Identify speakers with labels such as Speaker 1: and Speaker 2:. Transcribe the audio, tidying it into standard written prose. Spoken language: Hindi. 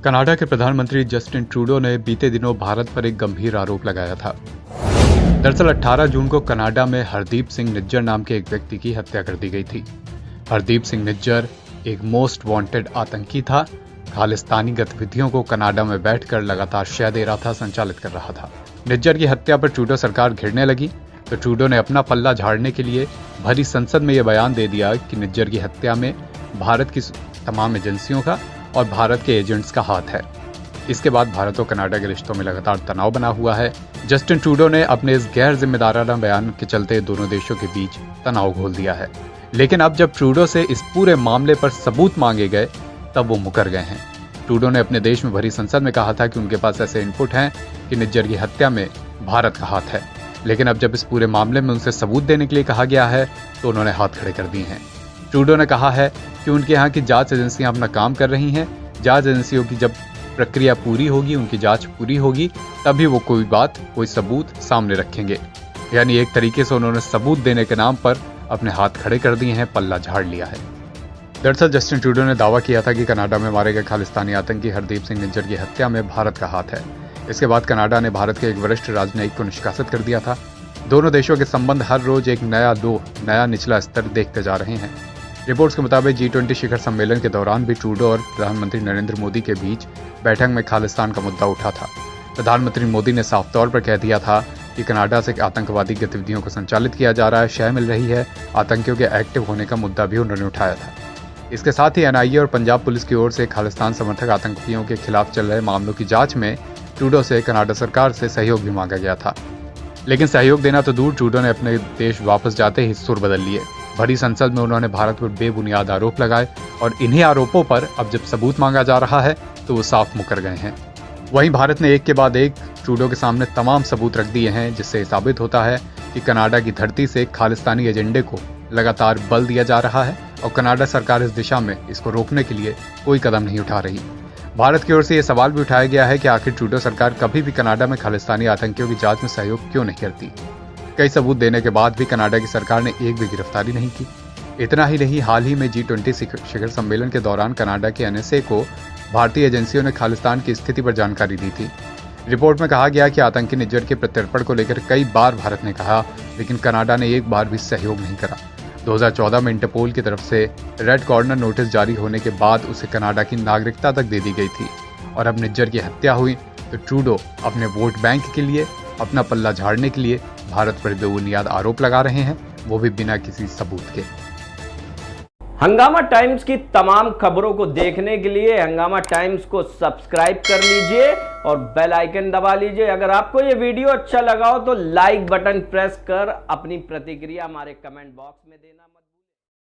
Speaker 1: कनाडा के प्रधानमंत्री जस्टिन ट्रूडो ने बीते दिनों भारत पर एक गंभीर आरोप लगाया था। दरअसल 18 जून को कनाडा में हरदीप सिंह निज्जर नाम के एक व्यक्ति की हत्या कर दी गई थी। हरदीप सिंह निज्जर एक मोस्ट वांटेड आतंकी था। खालिस्तानी गतिविधियों को कनाडा में बैठकर लगातार शय दे रहा था, संचालित कर रहा था। निज्जर की हत्या पर ट्रूडो सरकार घिरने लगी तो ट्रूडो ने अपना पल्ला झाड़ने के लिए भरी संसद में यह बयान दे दिया कि निज्जर की हत्या में भारत की तमाम एजेंसियों का और भारत के एजेंट्स का हाथ है। इसके बाद भारत और कनाडा के रिश्तों में लगातार तनाव बना हुआ है। जस्टिन ट्रूडो ने अपने इस गैर जिम्मेदाराना बयान के चलते दोनों देशों के बीच तनाव घोल दिया है। लेकिन अब जब ट्रूडो से इस पूरे मामले पर सबूत मांगे गए तब वो मुकर गए हैं। ट्रूडो ने अपने देश में भरी संसद में कहा था कि उनके पास ऐसे इनपुट हैं कि निज्जर की हत्या में भारत का हाथ है। लेकिन अब जब इस पूरे मामले में उनसे सबूत देने के लिए कहा गया है तो उन्होंने हाथ खड़े कर दिए हैं। ट्रूडो ने कहा है कि उनके यहाँ की जांच एजेंसियां अपना काम कर रही हैं। जांच एजेंसियों की जब प्रक्रिया पूरी होगी, उनकी जांच पूरी होगी, तभी वो कोई सबूत सामने रखेंगे। यानी एक तरीके से उन्होंने सबूत देने के नाम पर अपने हाथ खड़े कर दिए हैं, पल्ला झाड़ लिया है। दरअसल जस्टिन ट्रूडो ने दावा किया था कि कनाडा में मारे गए खालिस्तानी आतंकी हरदीप सिंह निज्जर की हत्या में भारत का हाथ है। इसके बाद कनाडा ने भारत के एक वरिष्ठ राजनयिक को निष्कासित कर दिया था। दोनों देशों के संबंध हर रोज एक नया निचला स्तर देखते जा रहे हैं। रिपोर्ट्स के मुताबिक G20 शिखर सम्मेलन के दौरान भी ट्रूडो और प्रधानमंत्री नरेंद्र मोदी के बीच बैठक में खालिस्तान का मुद्दा उठा था। प्रधानमंत्री मोदी ने साफ तौर पर कह दिया था कि कनाडा से आतंकवादी गतिविधियों को संचालित किया जा रहा है, शय मिल रही है। आतंकियों के एक्टिव होने का मुद्दा भी उन्होंने उठाया था। इसके साथ ही NIA और पंजाब पुलिस की ओर से खालिस्तान समर्थक आतंकियों के खिलाफ चल रहे मामलों की जांच में ट्रूडो से कनाडा सरकार से सहयोग भी मांगा गया था। लेकिन सहयोग देना तो दूर, ट्रूडो ने अपने देश वापस जाते ही सुर बदल लिए। भरी संसद में उन्होंने भारत पर बेबुनियाद आरोप लगाए और इन्हीं आरोपों पर अब जब सबूत मांगा जा रहा है तो वो साफ मुकर गए हैं। वहीं भारत ने एक के बाद एक ट्रूडो के सामने तमाम सबूत रख दिए हैं, जिससे साबित होता है कि कनाडा की धरती से खालिस्तानी एजेंडे को लगातार बल दिया जा रहा है और कनाडा सरकार इस दिशा में इसको रोकने के लिए कोई कदम नहीं उठा रही। भारत की ओर से यह सवाल भी उठाया गया है कि आखिर ट्रूडो सरकार कभी भी कनाडा में खालिस्तानी आतंकियों की जांच में सहयोग क्यों नहीं करती। कई सबूत देने के बाद भी कनाडा की सरकार ने एक भी गिरफ्तारी नहीं की। इतना ही नहीं, हाल ही में G20 शिखर सम्मेलन के दौरान कनाडा के NSA को भारतीय एजेंसियों ने खालिस्तान की स्थिति पर जानकारी दी थी। रिपोर्ट में कहा गया कि आतंकी निज्जर के प्रत्यर्पण को लेकर कई बार भारत ने कहा, लेकिन कनाडा ने एक बार भी सहयोग नहीं करा। 2014 में इंटरपोल की तरफ से रेड कॉर्नर नोटिस जारी होने के बाद उसे कनाडा की नागरिकता तक दे दी गई थी। और अब निज्जर की हत्या हुई तो ट्रूडो अपने वोट बैंक के लिए, अपना पल्ला झाड़ने के लिए भारत पर बेबुनियाद आरोप लगा रहे हैं, वो भी बिना किसी सबूत के।
Speaker 2: हंगामा टाइम्स की तमाम खबरों को देखने के लिए हंगामा टाइम्स को सब्सक्राइब कर लीजिए और बेल आइकन दबा लीजिए। अगर आपको ये वीडियो अच्छा लगा हो तो लाइक बटन प्रेस कर अपनी प्रतिक्रिया हमारे कमेंट बॉक्स में देना मत